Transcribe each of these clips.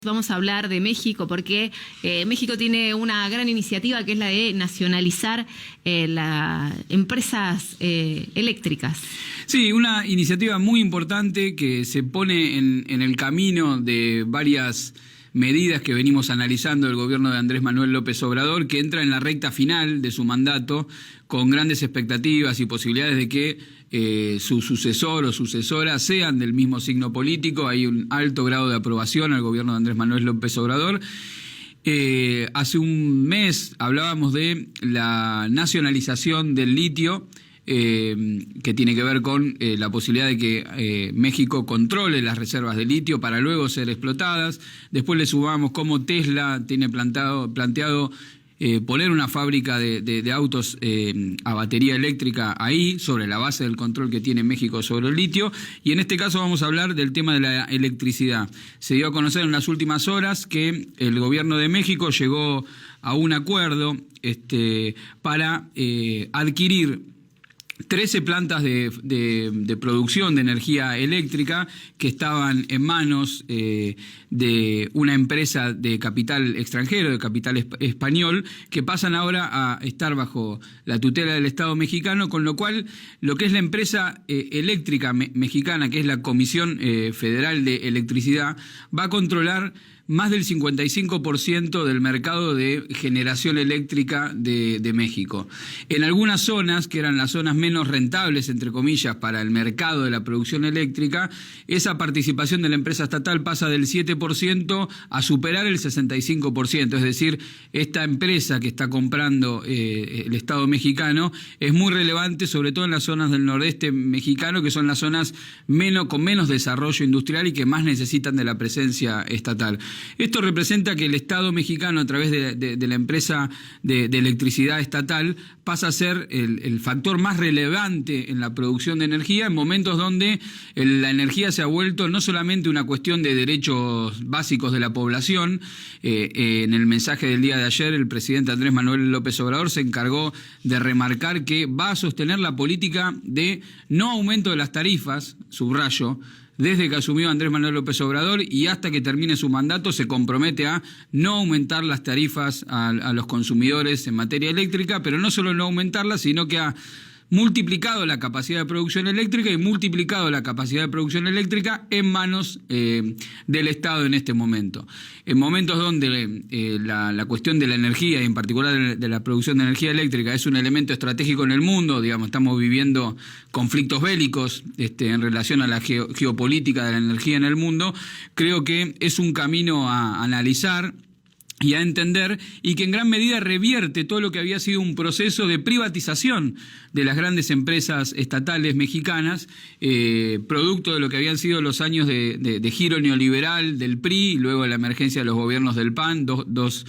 vamos a hablar de México, porque México tiene una gran iniciativa que es la de nacionalizar las empresas eléctricas. Sí, una iniciativa muy importante que se pone en el camino de varias medidas que venimos analizando del gobierno de Andrés Manuel López Obrador, que entra en la recta final de su mandato con grandes expectativas y posibilidades de que su sucesor o sucesora sean del mismo signo político. Hay un alto grado de aprobación al gobierno de Andrés Manuel López Obrador. Hace un mes hablábamos de la nacionalización del litio, que tiene que ver con la posibilidad de que México controle las reservas de litio para luego ser explotadas. Después le sumamos cómo Tesla tiene planteado poner una fábrica de autos a batería eléctrica ahí, sobre la base del control que tiene México sobre el litio. Y en este caso vamos a hablar del tema de la electricidad. Se dio a conocer en las últimas horas que el gobierno de México llegó a un acuerdo para adquirir 13 plantas de producción de energía eléctrica que estaban en manos de una empresa de capital extranjero, de capital español, que pasan ahora a estar bajo la tutela del Estado mexicano, con lo cual lo que es la empresa eléctrica mexicana, que es la Comisión Federal de Electricidad, va a controlar más del 55% del mercado de generación eléctrica de México. En algunas zonas, que eran las zonas menos rentables, entre comillas, para el mercado de la producción eléctrica, esa participación de la empresa estatal pasa del 7% a superar el 65%. Es decir, esta empresa que está comprando el Estado mexicano es muy relevante, sobre todo en las zonas del nordeste mexicano, que son las zonas con menos desarrollo industrial y que más necesitan de la presencia estatal. Esto representa que el Estado mexicano, a través de la empresa de electricidad estatal, pasa a ser el factor más relevante en la producción de energía, en momentos donde la energía se ha vuelto no solamente una cuestión de derechos básicos de la población. En el mensaje del día de ayer, el presidente Andrés Manuel López Obrador se encargó de remarcar que va a sostener la política de no aumento de las tarifas, subrayo, desde que asumió Andrés Manuel López Obrador y hasta que termine su mandato se compromete a no aumentar las tarifas a los consumidores en materia eléctrica, pero no solo no aumentarlas, sino que ha multiplicado la capacidad de producción eléctrica y multiplicado la capacidad de producción eléctrica en manos del Estado en este momento. En momentos donde la cuestión de la energía y en particular de la producción de energía eléctrica es un elemento estratégico en el mundo, digamos, estamos viviendo conflictos bélicos en relación a la geopolítica de la energía en el mundo, creo que es un camino a analizar y a entender, y que en gran medida revierte todo lo que había sido un proceso de privatización de las grandes empresas estatales mexicanas, producto de lo que habían sido los años de giro neoliberal del PRI y luego de la emergencia de los gobiernos del PAN, dos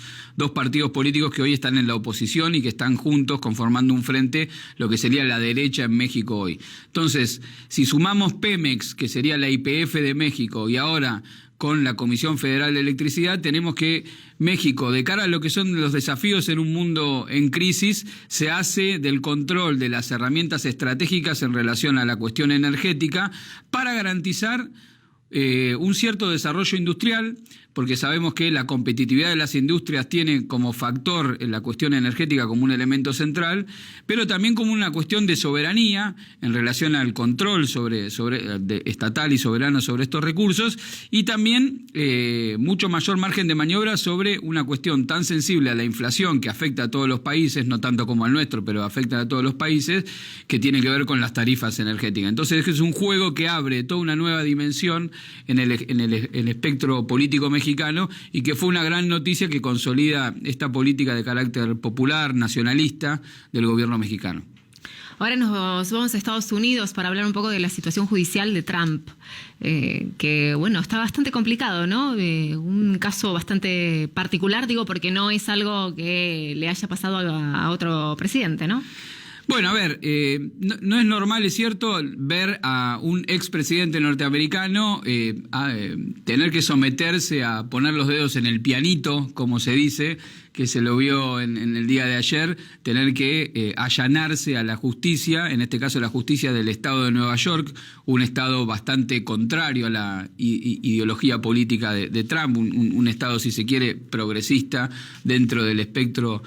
partidos políticos que hoy están en la oposición y que están juntos conformando un frente, lo que sería la derecha en México hoy. Entonces, si sumamos Pemex, que sería la YPF de México, y ahora con la Comisión Federal de Electricidad, tenemos que México, de cara a lo que son los desafíos en un mundo en crisis, se hace del control de las herramientas estratégicas en relación a la cuestión energética para garantizar un cierto desarrollo industrial, porque sabemos que la competitividad de las industrias tiene como factor la cuestión energética como un elemento central, pero también como una cuestión de soberanía en relación al control estatal y soberano sobre estos recursos, y también mucho mayor margen de maniobra sobre una cuestión tan sensible a la inflación que afecta a todos los países, no tanto como al nuestro, pero afecta a todos los países, que tiene que ver con las tarifas energéticas. Entonces es un juego que abre toda una nueva dimensión en el espectro político mexicano, y que fue una gran noticia que consolida esta política de carácter popular, nacionalista del gobierno mexicano. Ahora nos vamos a Estados Unidos para hablar un poco de la situación judicial de Trump, que bueno, está bastante complicado, ¿no? Un caso bastante particular, digo, porque no es algo que le haya pasado a otro presidente, ¿no? Bueno, a ver, no es normal, es cierto, ver a un expresidente norteamericano tener que someterse a poner los dedos en el pianito, como se dice, que se lo vio en el día de ayer, tener que allanarse a la justicia, en este caso la justicia del Estado de Nueva York, un Estado bastante contrario a la ideología política de Trump, un Estado, si se quiere, progresista dentro del espectro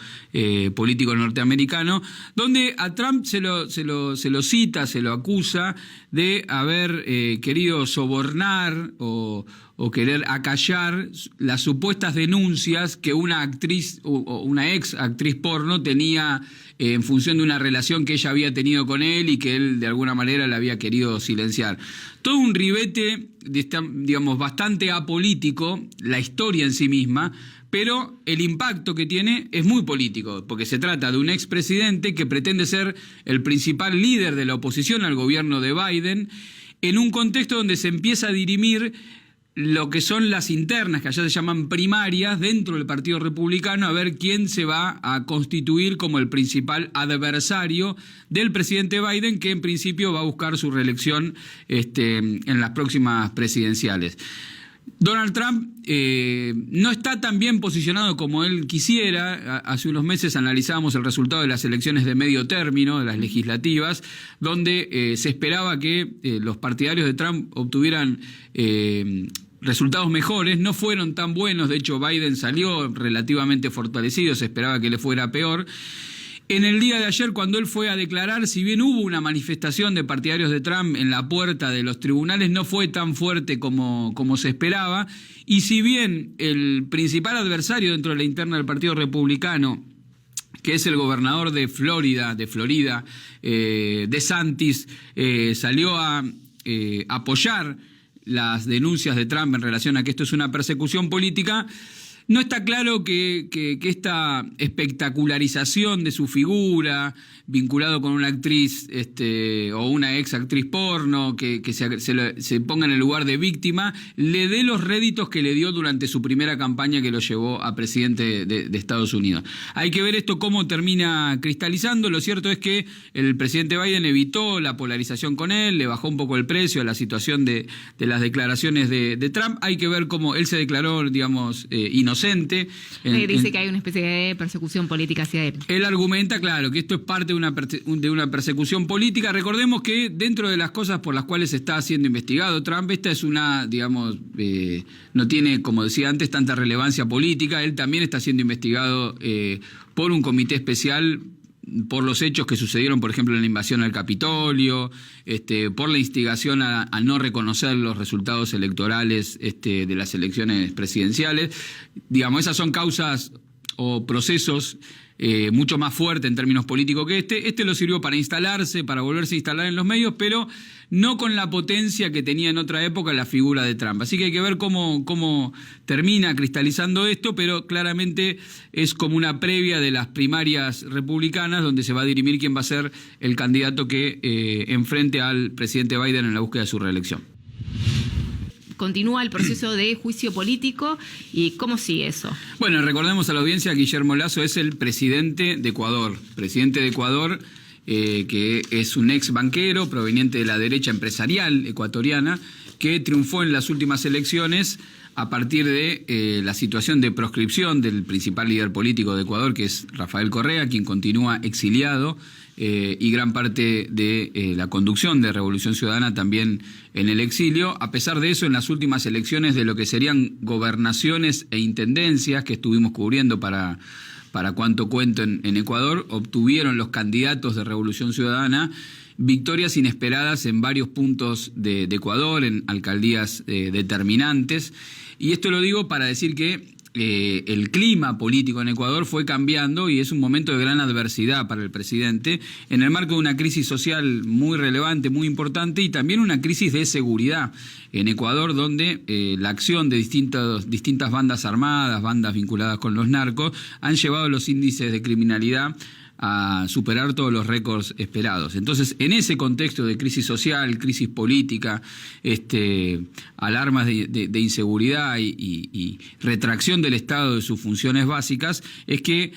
político norteamericano, donde a Trump se lo cita, se lo acusa de haber querido sobornar o querer acallar las supuestas denuncias que una actriz o una ex actriz porno tenía en función de una relación que ella había tenido con él y que él de alguna manera la había querido silenciar. Todo un ribete, digamos, bastante apolítico, la historia en sí misma, pero el impacto que tiene es muy político, porque se trata de un expresidente que pretende ser el principal líder de la oposición al gobierno de Biden, en un contexto donde se empieza a dirimir lo que son las internas, que allá se llaman primarias, dentro del Partido Republicano, a ver quién se va a constituir como el principal adversario del presidente Biden, que en principio va a buscar su reelección en las próximas presidenciales. Donald Trump no está tan bien posicionado como él quisiera. Hace unos meses analizábamos el resultado de las elecciones de medio término, de las legislativas, donde se esperaba que los partidarios de Trump obtuvieran resultados mejores. No fueron tan buenos, de hecho Biden salió relativamente fortalecido, se esperaba que le fuera peor. En el día de ayer, cuando él fue a declarar, si bien hubo una manifestación de partidarios de Trump en la puerta de los tribunales, no fue tan fuerte como se esperaba. Y si bien el principal adversario dentro de la interna del Partido Republicano, que es el gobernador de Florida, DeSantis, salió a apoyar las denuncias de Trump en relación a que esto es una persecución política, no está claro que esta espectacularización de su figura, vinculado con una actriz o una ex actriz porno, que se ponga en el lugar de víctima, le dé los réditos que le dio durante su primera campaña que lo llevó a presidente de Estados Unidos. Hay que ver esto cómo termina cristalizando. Lo cierto es que el presidente Biden evitó la polarización con él, le bajó un poco el precio a la situación de las declaraciones de Trump. Hay que ver cómo él se declaró, digamos, inocente. Dice que hay una especie de persecución política hacia él. Él argumenta, claro, que esto es parte de una persecución política. Recordemos que dentro de las cosas por las cuales está siendo investigado Trump, esta es una, digamos, no tiene, como decía antes, tanta relevancia política. Él también está siendo investigado por un comité especial por los hechos que sucedieron, por ejemplo, en la invasión al Capitolio, por la instigación a no reconocer los resultados electorales de las elecciones presidenciales. Digamos, esas son causas o procesos mucho más fuertes en términos políticos que este lo sirvió para instalarse, para volverse a instalar en los medios, pero no con la potencia que tenía en otra época la figura de Trump. Así que hay que ver cómo termina cristalizando esto, pero claramente es como una previa de las primarias republicanas, donde se va a dirimir quién va a ser el candidato que enfrente al presidente Biden en la búsqueda de su reelección. Continúa el proceso de juicio político y ¿cómo sigue eso? Bueno, recordemos a la audiencia que Guillermo Lasso es el presidente de Ecuador. Presidente de Ecuador, que es un ex banquero proveniente de la derecha empresarial ecuatoriana, que triunfó en las últimas elecciones a partir de la situación de proscripción del principal líder político de Ecuador, que es Rafael Correa, quien continúa exiliado, y gran parte de la conducción de Revolución Ciudadana también en el exilio. A pesar de eso, en las últimas elecciones de lo que serían gobernaciones e intendencias que estuvimos cubriendo para Cuánto Cuento en Ecuador, obtuvieron los candidatos de Revolución Ciudadana victorias inesperadas en varios puntos de Ecuador, en alcaldías determinantes. Y esto lo digo para decir que el clima político en Ecuador fue cambiando y es un momento de gran adversidad para el presidente, en el marco de una crisis social muy relevante, muy importante, y también una crisis de seguridad en Ecuador, donde la acción de distintas bandas armadas, bandas vinculadas con los narcos, han llevado los índices de criminalidad a superar todos los récords esperados. Entonces, en ese contexto de crisis social, crisis política, alarmas de inseguridad y retracción del Estado de sus funciones básicas, es que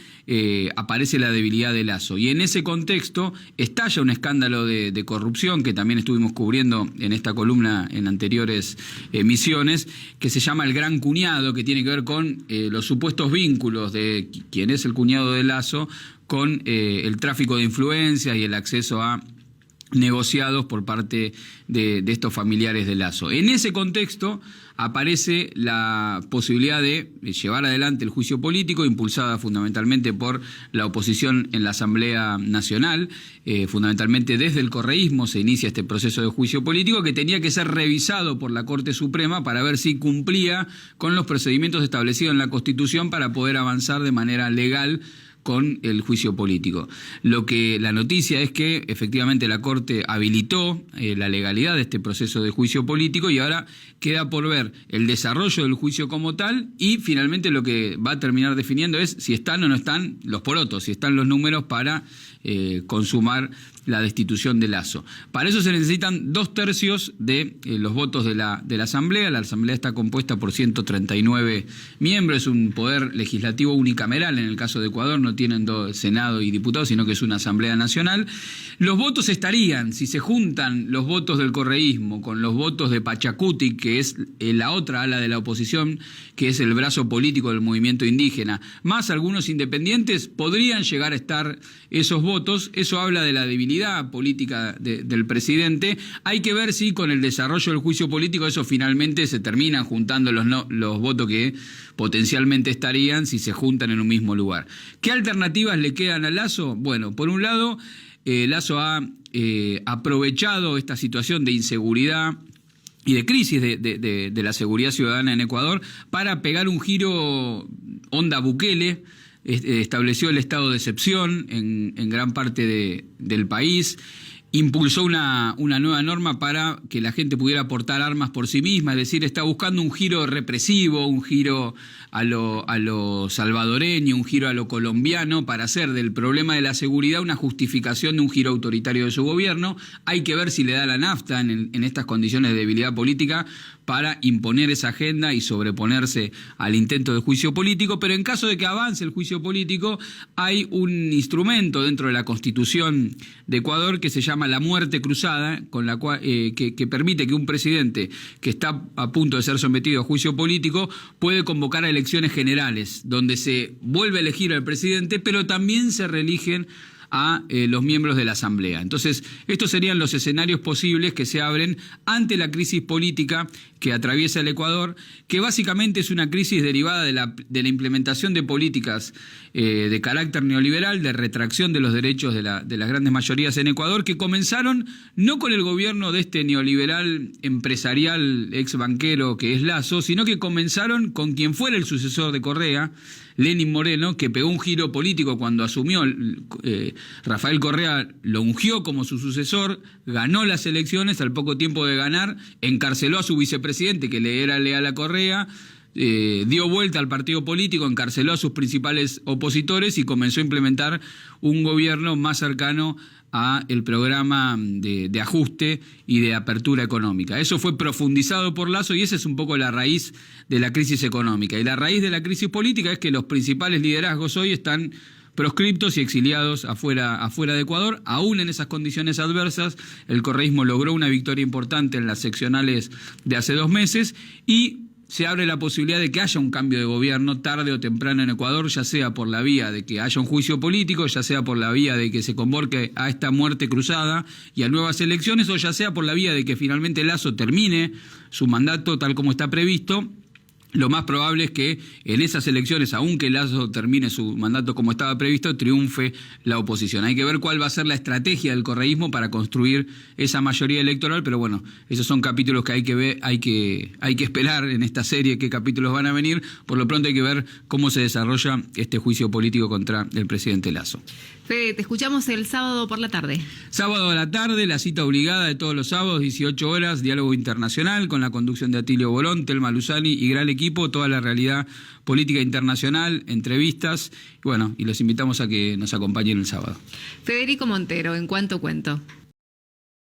aparece la debilidad de Lasso. Y en ese contexto estalla un escándalo de corrupción que también estuvimos cubriendo en esta columna en anteriores emisiones, que se llama El Gran Cuñado, que tiene que ver con los supuestos vínculos de quien es el cuñado de Lasso con el tráfico de influencias y el acceso a negociados por parte de estos familiares de Lasso. En ese contexto aparece la posibilidad de llevar adelante el juicio político, impulsada fundamentalmente por la oposición en la Asamblea Nacional. Fundamentalmente desde el correísmo se inicia este proceso de juicio político que tenía que ser revisado por la Corte Suprema para ver si cumplía con los procedimientos establecidos en la Constitución para poder avanzar de manera legal con el juicio político. La noticia es que efectivamente la Corte habilitó la legalidad de este proceso de juicio político y ahora queda por ver el desarrollo del juicio como tal y finalmente lo que va a terminar definiendo es si están o no están los porotos, si están los números para consumar la destitución de Lasso. Para eso se necesitan 2/3 de los votos de la Asamblea. La Asamblea está compuesta por 139 miembros, es un poder legislativo unicameral, en el caso de Ecuador no tienen Senado y diputados, sino que es una Asamblea Nacional. Los votos estarían, si se juntan los votos del correísmo con los votos de Pachacuti, que es la otra ala de la oposición, que es el brazo político del movimiento indígena, más algunos independientes, podrían llegar a estar esos votos. Eso habla de la debilidad política del presidente. Hay que ver si con el desarrollo del juicio político eso finalmente se terminan juntando los votos que potencialmente estarían si se juntan en un mismo lugar. ¿Qué alternativas le quedan a Lasso? Bueno, por un lado, Lasso ha aprovechado esta situación de inseguridad y de crisis de la seguridad ciudadana en Ecuador para pegar un giro onda Bukele. Estableció el estado de excepción en gran parte del país, impulsó una nueva norma para que la gente pudiera portar armas por sí misma, es decir, está buscando un giro represivo, un giro a lo salvadoreño, un giro a lo colombiano, para hacer del problema de la seguridad una justificación de un giro autoritario de su gobierno. Hay que ver si le da la nafta en estas condiciones de debilidad política para imponer esa agenda y sobreponerse al intento de juicio político, pero en caso de que avance el juicio político, hay un instrumento dentro de la Constitución de Ecuador que se llama la muerte cruzada, con la cual que permite que un presidente que está a punto de ser sometido a juicio político puede convocar a elecciones generales, donde se vuelve a elegir al presidente, pero también se reeligen a los miembros de la Asamblea. Entonces, estos serían los escenarios posibles que se abren ante la crisis política que atraviesa el Ecuador, que básicamente es una crisis derivada de la implementación de políticas de carácter neoliberal, de retracción de los derechos de las grandes mayorías en Ecuador, que comenzaron no con el gobierno de este neoliberal empresarial ex banquero que es Lasso, sino que comenzaron con quien fuera el sucesor de Correa, Lenín Moreno, que pegó un giro político cuando asumió. Rafael Correa lo ungió como su sucesor, ganó las elecciones, al poco tiempo de ganar encarceló a su vicepresidente que le era leal a Correa, dio vuelta al partido político, encarceló a sus principales opositores y comenzó a implementar un gobierno más cercano a el programa de ajuste y de apertura económica. Eso fue profundizado por Lasso y esa es un poco la raíz de la crisis económica. Y la raíz de la crisis política es que los principales liderazgos hoy están proscriptos y exiliados afuera de Ecuador. Aún en esas condiciones adversas, el correísmo logró una victoria importante en las seccionales de hace 2 meses y se abre la posibilidad de que haya un cambio de gobierno tarde o temprano en Ecuador, ya sea por la vía de que haya un juicio político, ya sea por la vía de que se convoque a esta muerte cruzada y a nuevas elecciones, o ya sea por la vía de que finalmente Lasso termine su mandato tal como está previsto. Lo más probable es que en esas elecciones, aunque Lasso termine su mandato como estaba previsto, triunfe la oposición. Hay que ver cuál va a ser la estrategia del correísmo para construir esa mayoría electoral, pero bueno, esos son capítulos que hay que ver, hay que esperar en esta serie qué capítulos van a venir. Por lo pronto hay que ver cómo se desarrolla este juicio político contra el presidente Lasso. Fede, te escuchamos el sábado por la tarde. Sábado a la tarde, la cita obligada de todos los sábados, 18 horas, diálogo internacional con la conducción de Atilio Bolón, Telma Luzani y gran equipo, toda la realidad política internacional, entrevistas, y los invitamos a que nos acompañen el sábado. Federico Montero, ¿en cuánto cuento?